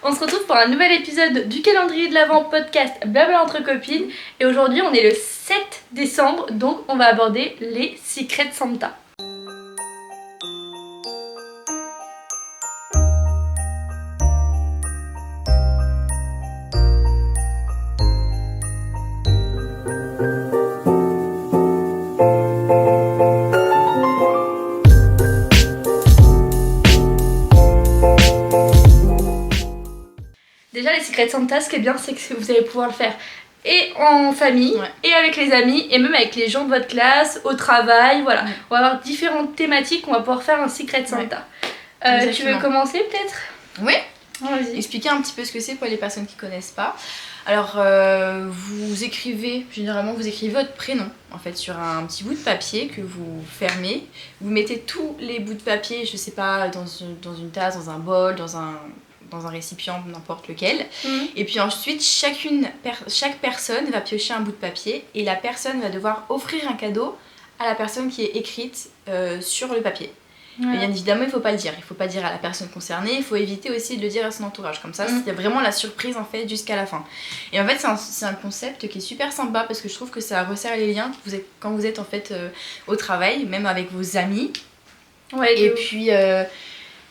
On se retrouve pour un nouvel épisode du calendrier de l'Avent podcast Blabla entre copines. Et aujourd'hui on est le 7 décembre, donc on va aborder les Secrets Santa. Déjà les Secrets Santa, ce qui est bien c'est que vous allez pouvoir le faire et en famille, et avec les amis, et même avec les gens de votre classe, au travail, voilà. On va avoir différentes thématiques, on va pouvoir faire un Secret Santa. Tu veux commencer peut-être ? Oui. Vas-y. Expliquer un petit peu ce que c'est pour les personnes qui connaissent pas. Alors vous écrivez votre prénom en fait sur un petit bout de papier que vous fermez. Vous mettez tous les bouts de papier, je sais pas, dans une tasse, dans un bol, dans un récipient, n'importe lequel. Et puis ensuite, chaque personne va piocher un bout de papier et la personne va devoir offrir un cadeau à la personne qui est écrite sur le papier. Mais bien évidemment, il faut pas le dire. Il faut pas dire à la personne concernée. Il faut éviter aussi de le dire à son entourage. Comme ça, il y a vraiment la surprise en fait jusqu'à la fin. Et en fait, c'est un concept qui est super sympa parce que je trouve que ça resserre les liens quand vous êtes en fait au travail, même avec vos amis. Et puis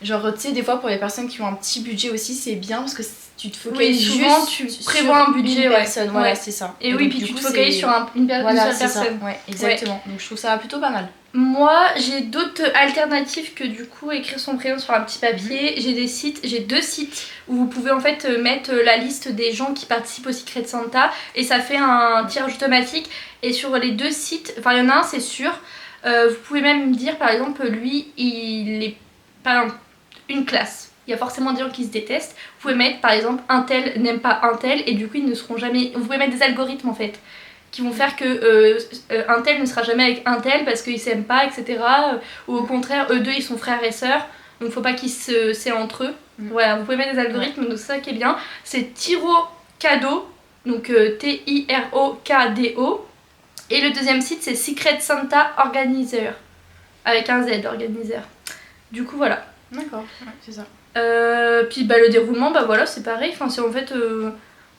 genre tu sais, des fois pour les personnes qui ont un petit budget aussi, c'est bien parce que tu te focalises souvent tu prévois un budget une personne, voilà, c'est ça. Et oui, puis tu te focalises sur une seule personne. Ouais, exactement. Donc je trouve ça plutôt pas mal. Moi, j'ai d'autres alternatives que du coup écrire son prénom sur un petit papier. J'ai deux sites où vous pouvez en fait mettre la liste des gens qui participent au Secret Santa et ça fait un tirage automatique. Et sur les deux sites, enfin il y en a un c'est sûr, vous pouvez même dire par exemple lui il est par exemple une classe. Il y a forcément des gens qui se détestent. Vous pouvez mettre par exemple un tel n'aime pas un tel et du coup ils ne seront jamais. Vous pouvez mettre des algorithmes en fait qui vont faire que un tel ne sera jamais avec un tel parce qu'ils s'aiment pas, etc. Ou au contraire, eux deux ils sont frères et sœurs, donc faut pas qu'ils c'est entre eux. Voilà, vous pouvez mettre des algorithmes, donc c'est ça qui est bien. C'est Tiro Cadeau, donc T-I-R-O-K-D-O. Et le deuxième site c'est Secret Santa Organizer, avec un Z, Organizer. Du coup voilà. D'accord, ouais, c'est ça. Puis le déroulement, voilà, c'est pareil. Enfin, c'est en fait,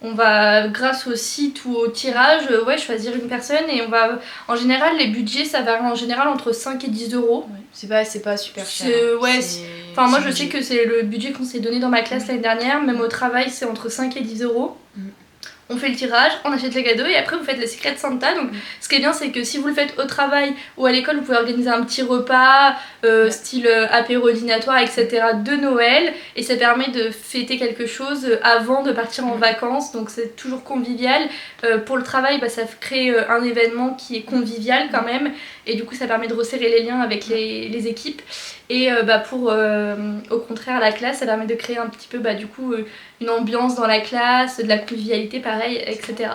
on va, grâce au site ou au tirage, choisir une personne et on va. En général, les budgets, ça varie en général entre 5 et 10 euros. Ouais. C'est pas super cher. Enfin, moi, je sais que c'est le budget qu'on s'est donné dans ma classe l'année dernière. Même au travail, c'est entre 5 et 10 euros. On fait le tirage, on achète les cadeaux et après vous faites le Secret Santa. Donc ce qui est bien c'est que si vous le faites au travail ou à l'école, vous pouvez organiser un petit repas style apéro dînatoire, etc. de Noël et ça permet de fêter quelque chose avant de partir en vacances. Donc c'est toujours convivial. Pour le travail, ça crée un événement qui est convivial quand même et du coup ça permet de resserrer les liens avec les équipes. Et pour au contraire la classe, ça permet de créer un petit peu une ambiance dans la classe, de la convivialité pareil, etc.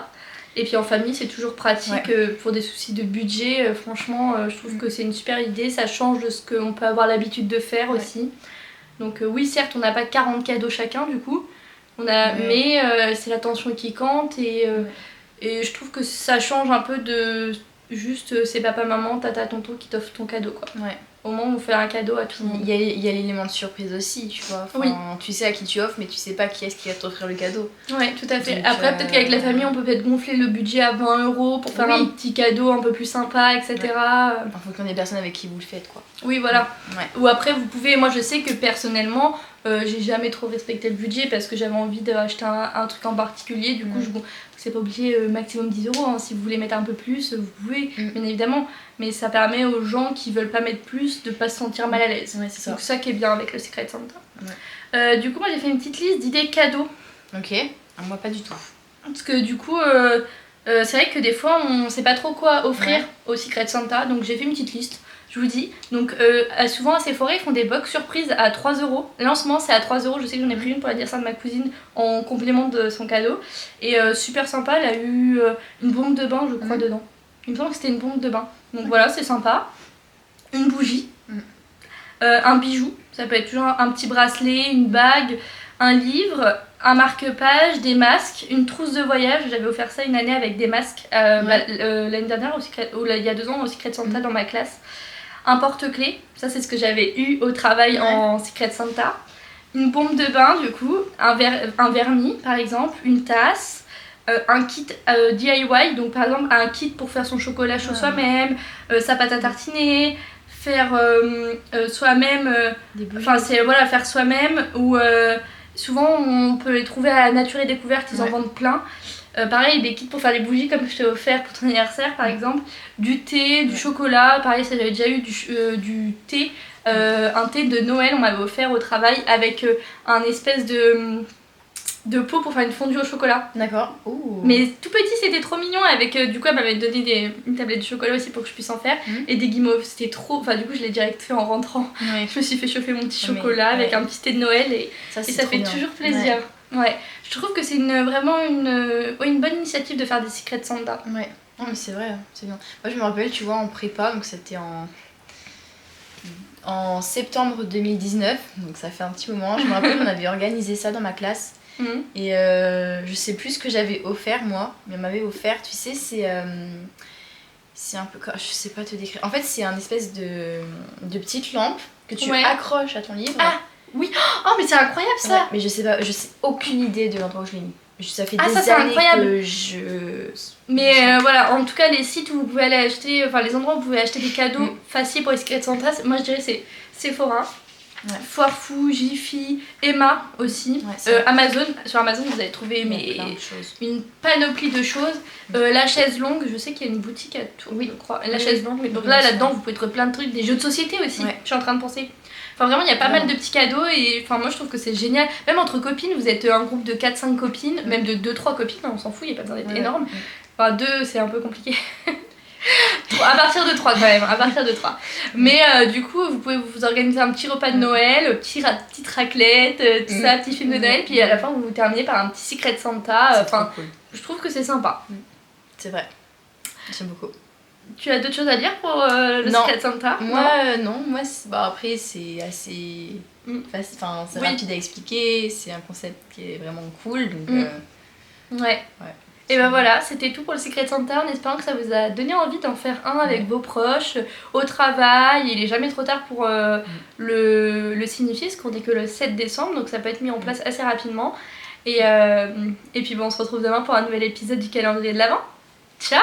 Et puis en famille c'est toujours pratique pour des soucis de budget, franchement je trouve que c'est une super idée, ça change de ce qu'on peut avoir l'habitude de faire aussi. Donc oui certes on n'a pas 40 cadeaux chacun du coup, mais c'est l'attention qui compte et je trouve que ça change un peu de juste c'est papa, maman, tata, tonton qui t'offre ton cadeau quoi. Ouais. Au moins on fait un cadeau à tout le monde. Il y a l'élément de surprise aussi, tu vois. Tu sais à qui tu offres, mais tu sais pas qui est-ce qui va t'offrir le cadeau. Ouais, tout à fait. Donc, après, peut-être qu'avec la famille, on peut peut-être gonfler le budget à 20 € pour faire un petit cadeau un peu plus sympa, etc. En fonction des personnes avec qui vous le faites, quoi. Oui, voilà. Ou après, vous pouvez. Moi, je sais que personnellement, j'ai jamais trop respecté le budget parce que j'avais envie d'acheter un truc en particulier. Du coup, c'est pas obligé maximum 10 €. Hein. Si vous voulez mettre un peu plus, vous pouvez, bien évidemment. Mais ça permet aux gens qui veulent pas mettre plus de pas se sentir mal à l'aise. Ouais, c'est ça. Donc, ça qui est bien avec le Secret Santa. Du coup, moi, j'ai fait une petite liste d'idées cadeaux. Ok. Moi, pas du tout. Parce que du coup, c'est vrai que des fois, on sait pas trop quoi offrir au Secret Santa. Donc, j'ai fait une petite liste. Je vous dis, donc souvent à Sephora ils font des box surprises à 3 €. Lancement c'est à 3 €, je sais que j'en ai pris une pour l'anniversaire de ma cousine en complément de son cadeau. Et super sympa, elle a eu une bombe de bain je crois dedans. Il me semble que c'était une bombe de bain. Donc voilà, c'est sympa. Une bougie, un bijou, ça peut être toujours un petit bracelet, une bague, un livre, un marque-page, des masques, une trousse de voyage. J'avais offert ça une année avec des masques l'année dernière, il y a 2 ans au Secret Santa dans ma classe. Un porte-clés, ça c'est ce que j'avais eu au travail en Secret Santa. une bombe de bain du coup, un vernis par exemple, une tasse, un kit DIY, donc par exemple un kit pour faire son chocolat chaud soi-même, sa pâte à tartiner, faire soi-même, enfin c'est voilà, faire soi-même, ou souvent on peut les trouver à Nature et Découverte, ils en vendent plein. Pareil, des kits pour faire des bougies comme je t'ai offert pour ton anniversaire par exemple, du thé, du chocolat, pareil ça j'avais déjà eu du thé, un thé de Noël on m'avait offert au travail avec un espèce de pot pour faire une fondue au chocolat. D'accord. Ouh. Mais tout petit, c'était trop mignon. Avec du coup, elle m'avait donné une tablette de chocolat aussi pour que je puisse en faire. Et des guimauves. C'était trop. Enfin, du coup, je l'ai direct fait en rentrant. Ouais. Je me suis fait chauffer mon petit chocolat avec un petit thé de Noël et ça fait bien. Toujours plaisir. Ouais. Je trouve que c'est vraiment une bonne initiative de faire des Secret Santa. Ouais. Non, mais c'est vrai, c'est bien. Moi, je me rappelle, tu vois, en prépa, donc c'était en septembre 2019, donc ça fait un petit moment. Je me rappelle, on avait organisé ça dans ma classe. Et je sais plus ce que j'avais offert moi, mais on m'avait offert, tu sais, c'est un peu, je sais pas te décrire. En fait, c'est un espèce de petite lampe que tu accroches à ton livre. Ah oui, oh mais c'est incroyable ça. Ouais, mais je sais aucune idée de l'endroit où je l'ai mis. Ça fait des ça, années incroyable. que je... Mais voilà, en tout cas, les sites où vous pouvez aller acheter, enfin les endroits où vous pouvez acheter des cadeaux faciles pour les Secret Santa, moi je dirais c'est Sephora. Ouais. Foire Fou, Jiffy, Emma aussi, Amazon. Sur Amazon vous allez trouver une panoplie de choses. La chaise longue, je sais qu'il y a une boutique à Tours, je crois. La chaise longue, donc là-dedans vous pouvez trouver plein de trucs, des jeux de société aussi, je suis en train de penser. Enfin vraiment il y a pas mal de petits cadeaux et enfin moi je trouve que c'est génial. Même entre copines, vous êtes un groupe de 4-5 copines, même de 2-3 copines, on s'en fout, il n'y a pas besoin d'être énorme. Enfin 2 c'est un peu compliqué. À partir de 3 quand même, à partir de 3. Mais du coup, vous pouvez vous organiser un petit repas de Noël, petite raclette, tout ça, petit film de Noël, puis à la fin vous terminez par un petit Secret Santa. Enfin, cool. Je trouve que c'est sympa. C'est vrai, j'aime beaucoup. Tu as d'autres choses à dire pour le Secret Santa? Moi, non. Moi, après, c'est assez facile, enfin, c'est rapide à expliquer, c'est un concept qui est vraiment cool, donc... Ouais. Et ben voilà, c'était tout pour le Secret Santa, en espérant que ça vous a donné envie d'en faire un avec vos proches, au travail. Il est jamais trop tard pour le signifier, parce qu'on est que le 7 décembre, donc ça peut être mis en place assez rapidement. Et puis bon, on se retrouve demain pour un nouvel épisode du calendrier de l'Avent. Ciao.